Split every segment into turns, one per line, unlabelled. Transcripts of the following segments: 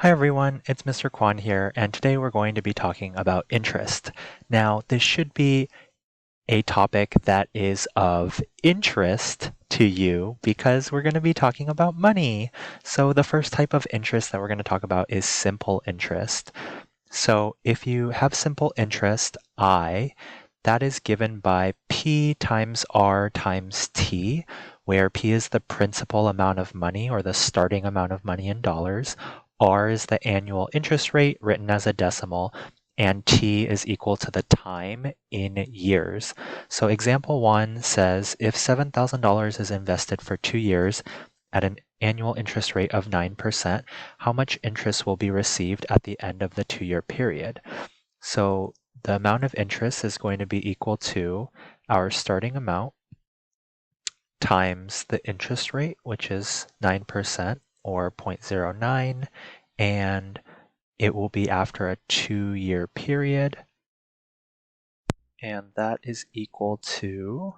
Hi everyone, it's Mr. Kwan here, and today we're going to be talking about interest. Now, this should be a topic that is of interest to you because we're going to be talking about money. So the first type of interest that we're going to talk about is simple interest. So if you have simple interest, I, that is given by P times R times T, where P is the principal amount of money or the starting amount of money in dollars. R is the annual interest rate written as a decimal, and T is equal to the time in years. So example 1 says if $7,000 is invested for 2 years at an annual interest rate of 9%, how much interest will be received at the end of the 2-year period? So the amount of interest is going to be equal to our starting amount times the interest rate, which is 9% or 0.09, and it will be after a 2-year period, and that is equal to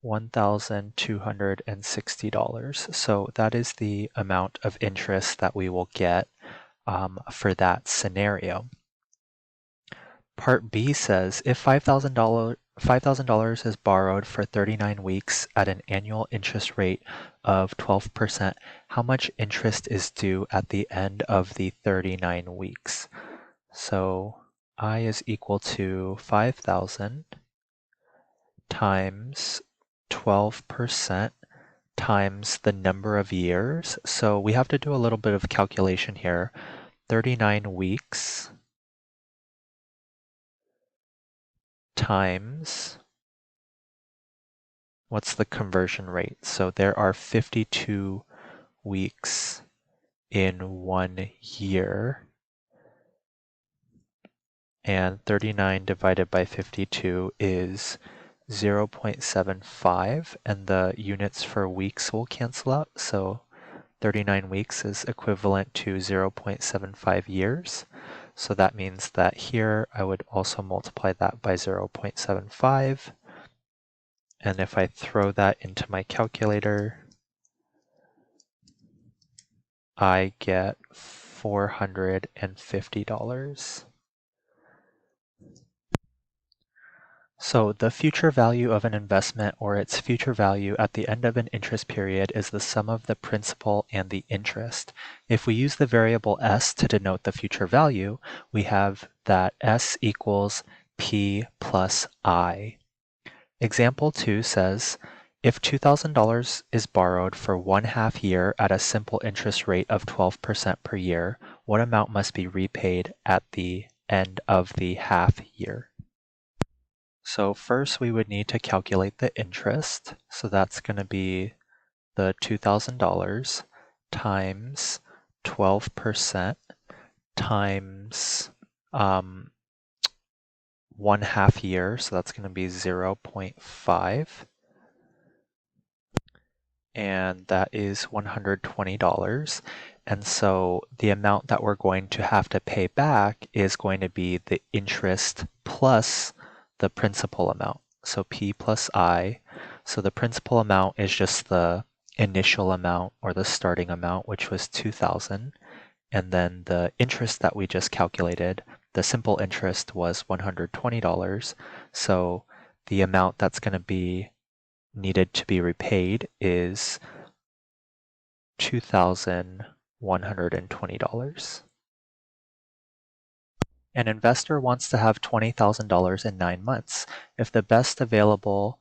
$1,260. So that is the amount of interest that we will get for that scenario. Part B says if $5,000 is borrowed for 39 weeks at an annual interest rate of 12%, how much interest is due at the end of the 39 weeks? So I is equal to 5,000 times 12% times the number of years. So we have to do a little bit of calculation here. 39 weeks times, what's the conversion rate? So there are 52 weeks in 1 year, and 39 divided by 52 is 0.75, and the units for weeks will cancel out. So 39 weeks is equivalent to 0.75 years. So that means that here I would also multiply that by 0.75. And if I throw that into my calculator, I get $450. So the future value of an investment or its future value at the end of an interest period is the sum of the principal and the interest. If we use the variable s to denote the future value, we have that s equals p plus I. Example 2 says, if $2,000 is borrowed for 1/2 year at a simple interest rate of 12% per year, what amount must be repaid at the end of the half year? So first we would need to calculate the interest. So that's going to be the $2,000 times 12% times 1/2 year. So that's going to be 0.5. And that is $120. And so the amount that we're going to have to pay back is going to be the interest plus the principal amount. So P plus I. So the principal amount is just the initial amount or the starting amount, which was 2,000. And then the interest that we just calculated, the simple interest was $120. So the amount that's going to be needed to be repaid is $2,120. An investor wants to have $20,000 in 9 months. If the best available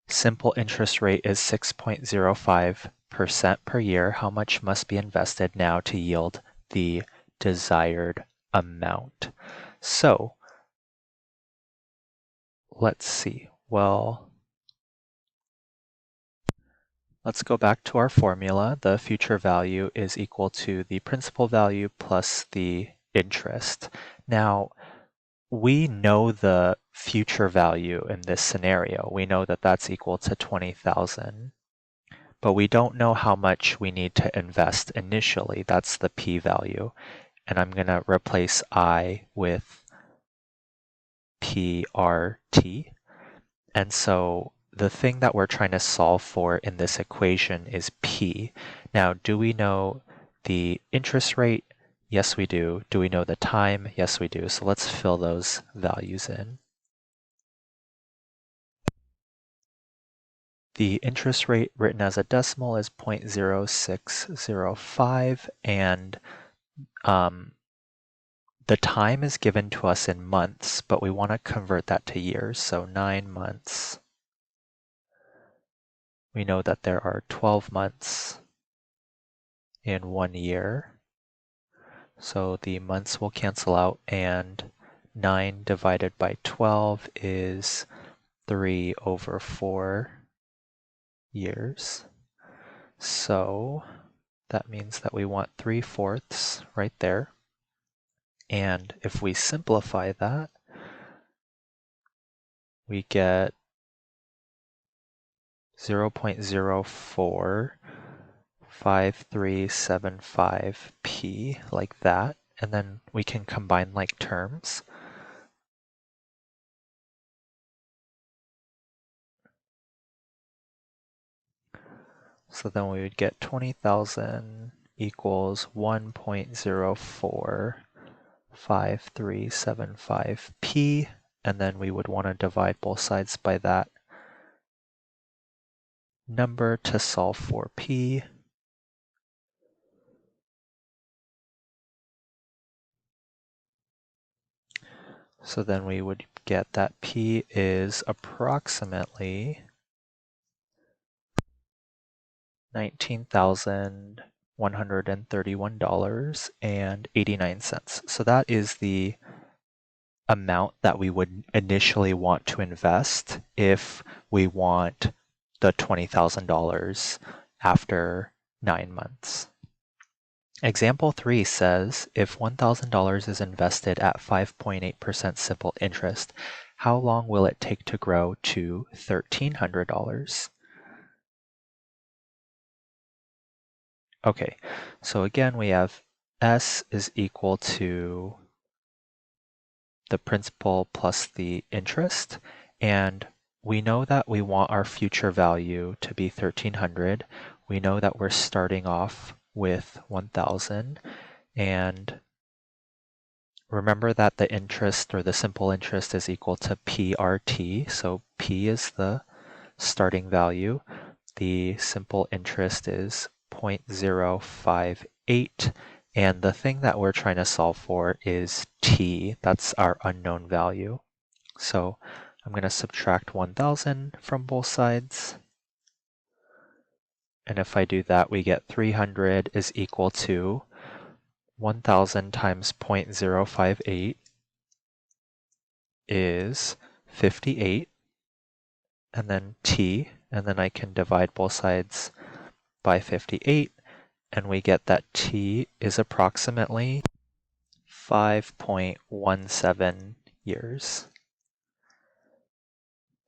simple interest rate is 6.05% per year, how much must be invested now to yield the desired amount? So let's see. Well, let's go back to our formula. The future value is equal to the principal value plus the interest. Now, we know the future value in this scenario. We know that that's equal to 20,000, but we don't know how much we need to invest initially. That's the P value. And I'm going to replace I with PRT. And so the thing that we're trying to solve for in this equation is P. Now, do we know the interest rate, Yes, we do. Do we know the time? Yes, we do. So let's fill those values in. The interest rate written as a decimal is 0.0605, and the time is given to us in months, but we want to convert that to years. So 9 months. We know that there are 12 months in 1 year. So the months will cancel out, and 9 divided by 12 is 3/4 years. So that means that we want 3/4 right there. And if we simplify that, we get 0.045375p, like that. And then we can combine like terms. So then we would get 20,000 equals 1.045375p, and then we would want to divide both sides by that number to solve for p. So then we would get that p is approximately $19,131.89. So that is the amount that we would initially want to invest if we want the $20,000 after 9 months. Example 3 says, if $1,000 is invested at 5.8% simple interest, how long will it take to grow to $1,300? Okay, so again, we have S is equal to the principal plus the interest, and we know that we want our future value to be 1,300. We know that we're starting off with 1,000, and remember that the interest or the simple interest is equal to PRT, so P is the starting value. The simple interest is 0.058, and the thing that we're trying to solve for is t. That's our unknown value. So I'm going to subtract 1,000 from both sides. And if I do that, we get 300 is equal to 1,000 times 0.058 is 58, and then t, and then I can divide both sides by 58, and we get that t is approximately 5.17 years.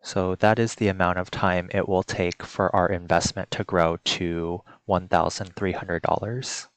So that is the amount of time it will take for our investment to grow to $1,300.